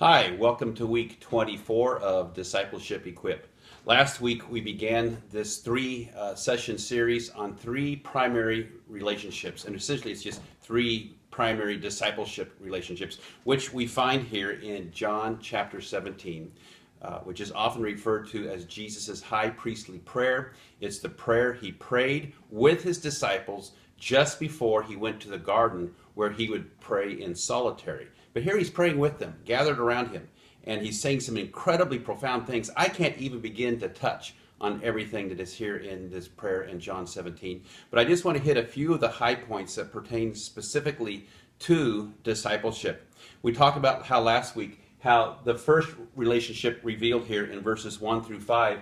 Hi, welcome to week 24 of Discipleship Equip. Last week we began this three-session series on three primary relationships, and essentially it's just three primary discipleship relationships, which we find here in John chapter 17, which is often referred to as Jesus' high priestly prayer. It's the prayer he prayed with his disciples just before he went to the garden where he would pray in solitary. But here he's praying with them, gathered around him, and he's saying some incredibly profound things. I can't even begin to touch on everything that is here in this prayer in John 17. But I just want to hit a few of the high points that pertain specifically to discipleship. We talked about how last week, how the first relationship revealed here in verses 1 through 5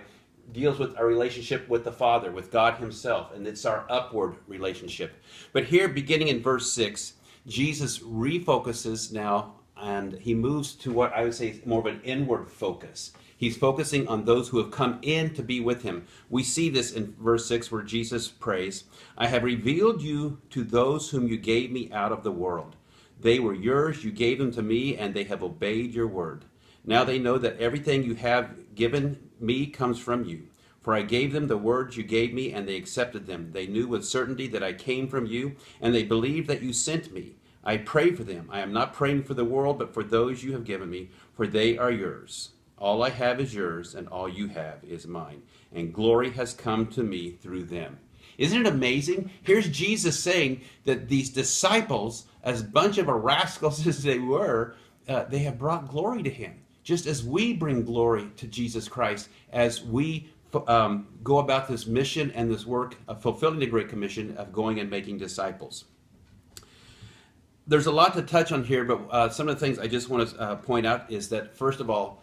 deals with our relationship with the Father, with God himself, and it's our upward relationship. But here, beginning in verse 6, Jesus refocuses now, and he moves to what I would say is more of an inward focus. He's focusing on those who have come in to be with him. We see this in verse 6 where Jesus prays, "I have revealed you to those whom you gave me out of the world. They were yours, you gave them to me, and they have obeyed your word. Now they know that everything you have given me comes from you. For I gave them the words you gave me, and they accepted them. They knew with certainty that I came from you, and they believed that you sent me. I pray for them. I am not praying for the world, but for those you have given me, for they are yours. All I have is yours, and all you have is mine. And glory has come to me through them." Isn't it amazing? Here's Jesus saying that these disciples, as a bunch of rascals as they were, they have brought glory to him. Just as we bring glory to Jesus Christ as we go about this mission and this work of fulfilling the Great Commission of going and making disciples. There's a lot to touch on here, but some of the things I just want to point out is that, first of all,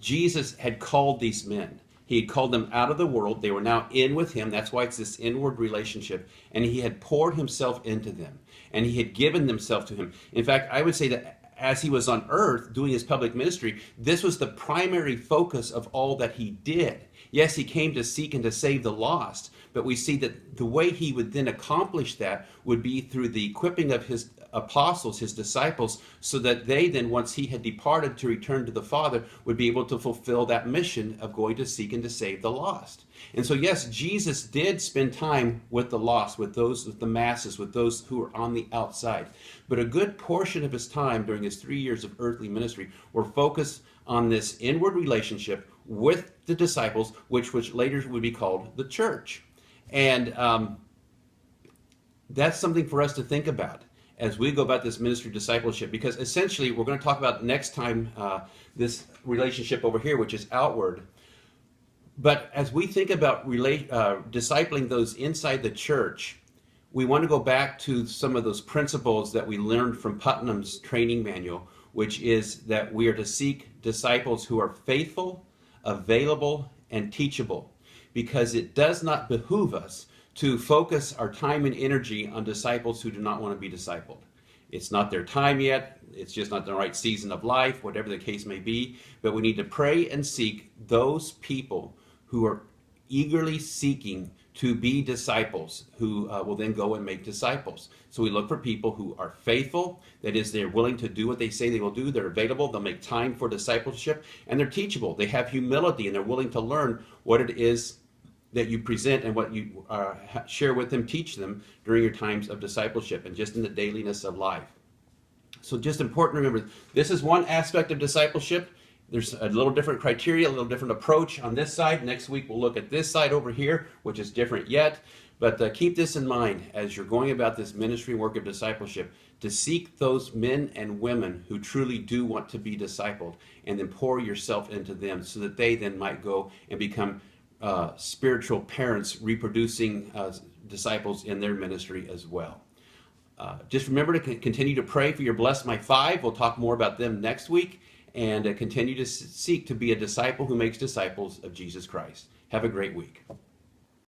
Jesus had called these men. He had called them out of the world. They were now in with him. That's why it's this inward relationship. And he had poured himself into them. And he had given himself to him. In fact, I would say that as he was on earth doing his public ministry, this was the primary focus of all that he did. Yes, he came to seek and to save the lost, but we see that the way he would then accomplish that would be through the equipping of his apostles, his disciples, so that they then, once he had departed to return to the Father, would be able to fulfill that mission of going to seek and to save the lost. And so, yes, Jesus did spend time with the lost, with those, with the masses, with those who were on the outside. But a good portion of his time during his 3 years of earthly ministry were focused on this inward relationship with the disciples, which later would be called the church. And that's something for us to think about as we go about this ministry of discipleship, because essentially we're going to talk about next time this relationship over here, which is outward. But as we think about discipling those inside the church, we want to go back to some of those principles that we learned from Putnam's training manual, which is that we are to seek disciples who are faithful, available, and teachable, because it does not behoove us to focus our time and energy on disciples who do not want to be discipled. It's not their time yet. It's just not the right season of life, whatever the case may be. But we need to pray and seek those people who are eagerly seeking to be disciples, who will then go and make disciples. So we look for people who are faithful, that is, they're willing to do what they say they will do, they're available, they'll make time for discipleship, and they're teachable. They have humility, and they're willing to learn what it is that you present and what you share with them, teach them during your times of discipleship and just in the dailiness of life. So just important to remember, this is one aspect of discipleship. There's a little different criteria, a little different approach on this side. Next week we'll look at this side over here, which is different yet. But keep this in mind as you're going about this ministry work of discipleship, to seek those men and women who truly do want to be discipled, and then pour yourself into them so that they then might go and become spiritual parents, reproducing disciples in their ministry as well. Just remember to continue to pray for your Bless My Five. We'll talk more about them next week. And continue to seek to be a disciple who makes disciples of Jesus Christ. Have a great week.